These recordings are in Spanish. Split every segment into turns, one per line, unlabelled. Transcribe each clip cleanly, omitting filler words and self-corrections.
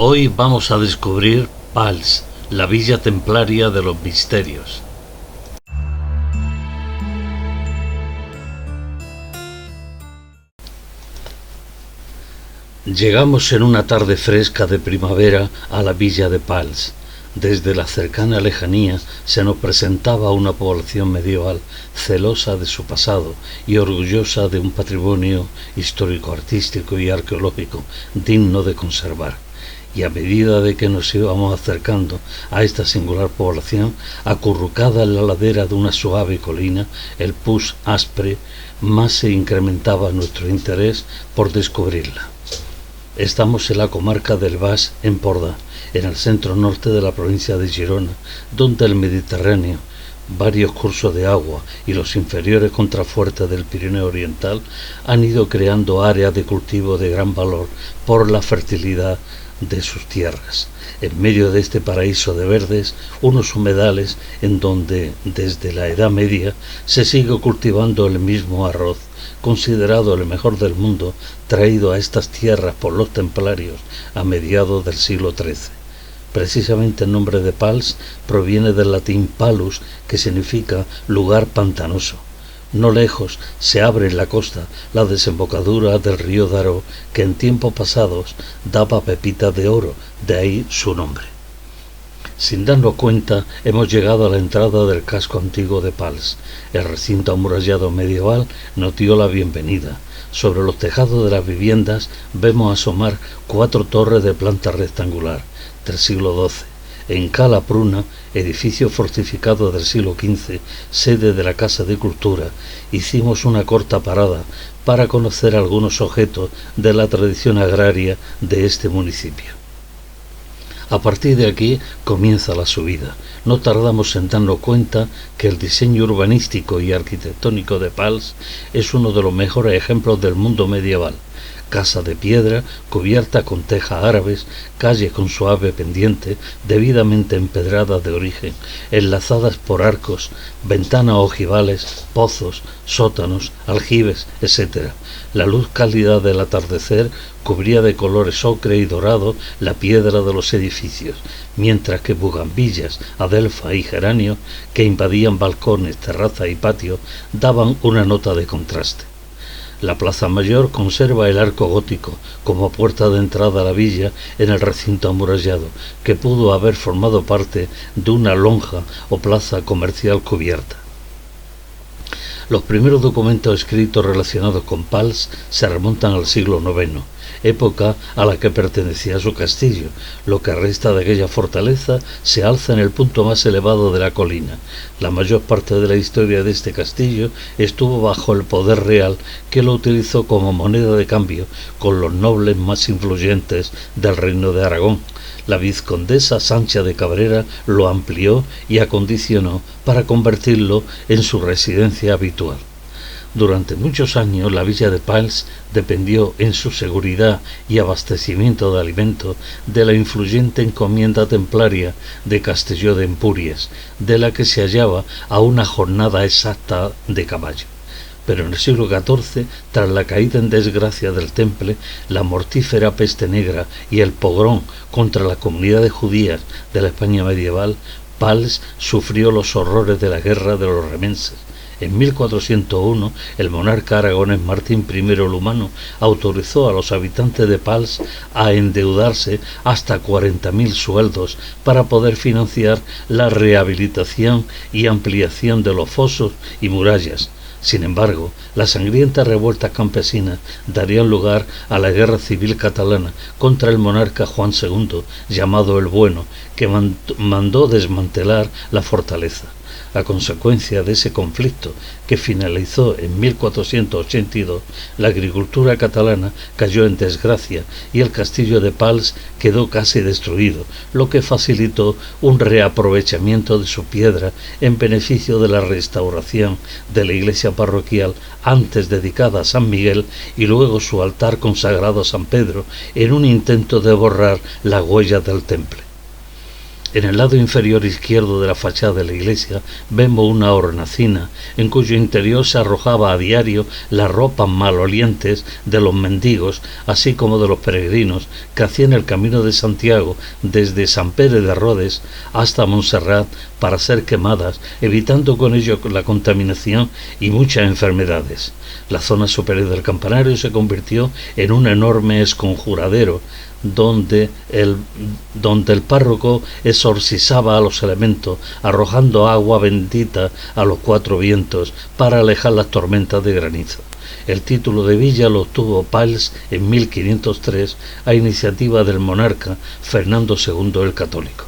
Hoy vamos a descubrir Pals, la villa templaria de los misterios. Llegamos en una tarde fresca de primavera a la villa de Pals. Desde la cercana lejanía se nos presentaba una población medieval celosa de su pasado y orgullosa de un patrimonio histórico-artístico y arqueológico digno de conservar. Y a medida de que nos íbamos acercando a esta singular población, acurrucada en la ladera de una suave colina, el Puig Aspre, más se incrementaba nuestro interés por descubrirla. Estamos en la comarca del Baix Empordà, en el centro norte de la provincia de Girona, donde el Mediterráneo, varios cursos de agua y los inferiores contrafuertes del Pirineo Oriental han ido creando áreas de cultivo de gran valor por la fertilidad de sus tierras. En medio de este paraíso de verdes, unos humedales en donde desde la Edad Media se sigue cultivando el mismo arroz, considerado el mejor del mundo, traído a estas tierras por los templarios a mediados del siglo XIII. Precisamente el nombre de Pals proviene del latín palus, que significa lugar pantanoso. No lejos se abre en la costa la desembocadura del río Daró, que en tiempos pasados daba pepitas de oro, de ahí su nombre. Sin darnos cuenta, hemos llegado a la entrada del casco antiguo de Pals. El recinto amurallado medieval nos dio la bienvenida. Sobre los tejados de las viviendas vemos asomar 4 torres de planta rectangular, del siglo XII. En Cala Pruna, edificio fortificado del siglo XV, sede de la Casa de Cultura, hicimos una corta parada para conocer algunos objetos de la tradición agraria de este municipio. A partir de aquí comienza la subida. No tardamos en darnos cuenta que el diseño urbanístico y arquitectónico de Pals es uno de los mejores ejemplos del mundo medieval. Casa de piedra, cubierta con tejas árabes, calles con suave pendiente, debidamente empedradas de origen, enlazadas por arcos, ventanas ojivales, pozos, sótanos, aljibes, etc. La luz cálida del atardecer cubría de colores ocre y dorado la piedra de los edificios, mientras que bugambillas, adelfa y geranio, que invadían balcones, terraza y patio, daban una nota de contraste. La Plaza Mayor conserva el arco gótico como puerta de entrada a la villa en el recinto amurallado, que pudo haber formado parte de una lonja o plaza comercial cubierta. Los primeros documentos escritos relacionados con Pals se remontan al siglo IX, época a la que pertenecía su castillo. Lo que resta de aquella fortaleza se alza en el punto más elevado de la colina. La mayor parte de la historia de este castillo estuvo bajo el poder real, que lo utilizó como moneda de cambio con los nobles más influyentes del reino de Aragón. La vizcondesa Sancha de Cabrera lo amplió y acondicionó para convertirlo en su residencia habitual. Durante muchos años la villa de Pals dependió en su seguridad y abastecimiento de alimentos de la influyente encomienda templaria de Castelló de Empúries, de la que se hallaba a una jornada exacta de caballo. Pero en el siglo XIV, tras la caída en desgracia del Temple, la mortífera peste negra y el pogrón contra las comunidades judías de la España medieval, Pals sufrió los horrores de la guerra de los remenses. En 1401, el monarca aragonés Martín I el Humano autorizó a los habitantes de Pals a endeudarse hasta 40.000 sueldos para poder financiar la rehabilitación y ampliación de los fosos y murallas. Sin embargo, las sangrientas revueltas campesinas darían lugar a la guerra civil catalana contra el monarca Juan II, llamado el Bueno, que mandó desmantelar la fortaleza. A consecuencia de ese conflicto, que finalizó en 1482, la agricultura catalana cayó en desgracia y el castillo de Pals quedó casi destruido, lo que facilitó un reaprovechamiento de su piedra en beneficio de la restauración de la iglesia parroquial, antes dedicada a San Miguel, y luego su altar consagrado a San Pedro, en un intento de borrar la huella del temple. En el lado inferior izquierdo de la fachada de la iglesia vemos una hornacina en cuyo interior se arrojaba a diario las ropas malolientes de los mendigos, así como de los peregrinos que hacían el camino de Santiago desde San Pere de Rodes hasta Montserrat para ser quemadas, evitando con ello la contaminación y muchas enfermedades. La zona superior del campanario se convirtió en un enorme esconjuradero donde el párroco exorcizaba a los elementos, arrojando agua bendita a los cuatro vientos para alejar las tormentas de granizo. El título de villa lo obtuvo Pals en 1503 a iniciativa del monarca Fernando II el Católico.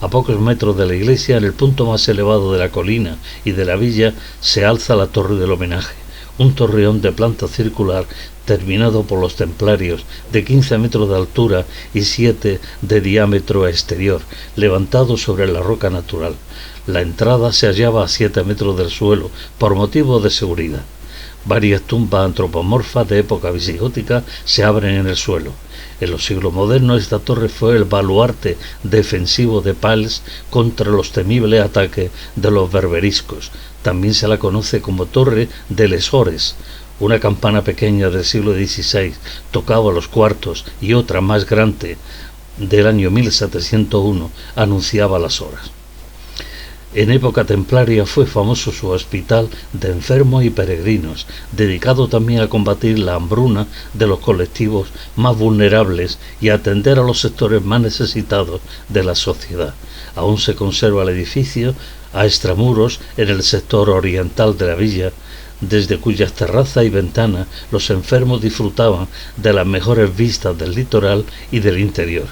A pocos metros de la iglesia, en el punto más elevado de la colina y de la villa, se alza la torre del homenaje, un torreón de planta circular terminado por los templarios, de 15 metros de altura y 7 de diámetro exterior, levantado sobre la roca natural. La entrada se hallaba a 7 metros del suelo, por motivo de seguridad. Varias tumbas antropomorfas de época visigótica se abren en el suelo. En los siglos modernos esta torre fue el baluarte defensivo de Pals contra los temibles ataques de los berberiscos. También se la conoce como Torre de les Hores. Una campana pequeña del siglo XVI tocaba los cuartos y otra más grande del año 1701 anunciaba las horas. En época templaria fue famoso su hospital de enfermos y peregrinos, dedicado también a combatir la hambruna de los colectivos más vulnerables y a atender a los sectores más necesitados de la sociedad. Aún se conserva el edificio a extramuros en el sector oriental de la villa, desde cuyas terrazas y ventanas los enfermos disfrutaban de las mejores vistas del litoral y del interior.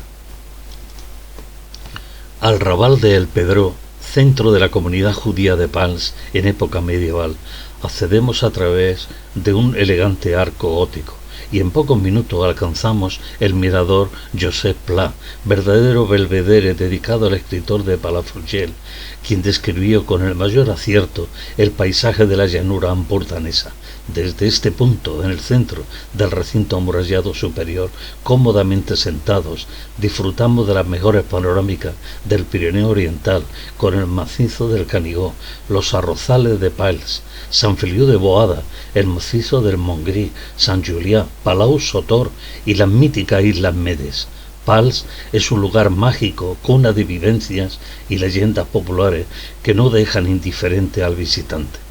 Al Raval de El Pedró, centro de la comunidad judía de Pals en época medieval, accedemos a través de un elegante arco gótico y en pocos minutos alcanzamos el mirador Josep Pla, verdadero belvedere dedicado al escritor de Palafrugell, quien describió con el mayor acierto el paisaje de la llanura empordanesa. Desde este punto, en el centro del recinto amurallado superior, cómodamente sentados, disfrutamos de las mejores panorámicas del Pirineo Oriental, con el macizo del Canigó, los arrozales de Pals, Sant Feliu de Boada, el macizo del Montgrí, Sant Julià, Palau-Sotor y las míticas Islas Medes. Pals es un lugar mágico, cuna de vivencias y leyendas populares que no dejan indiferente al visitante.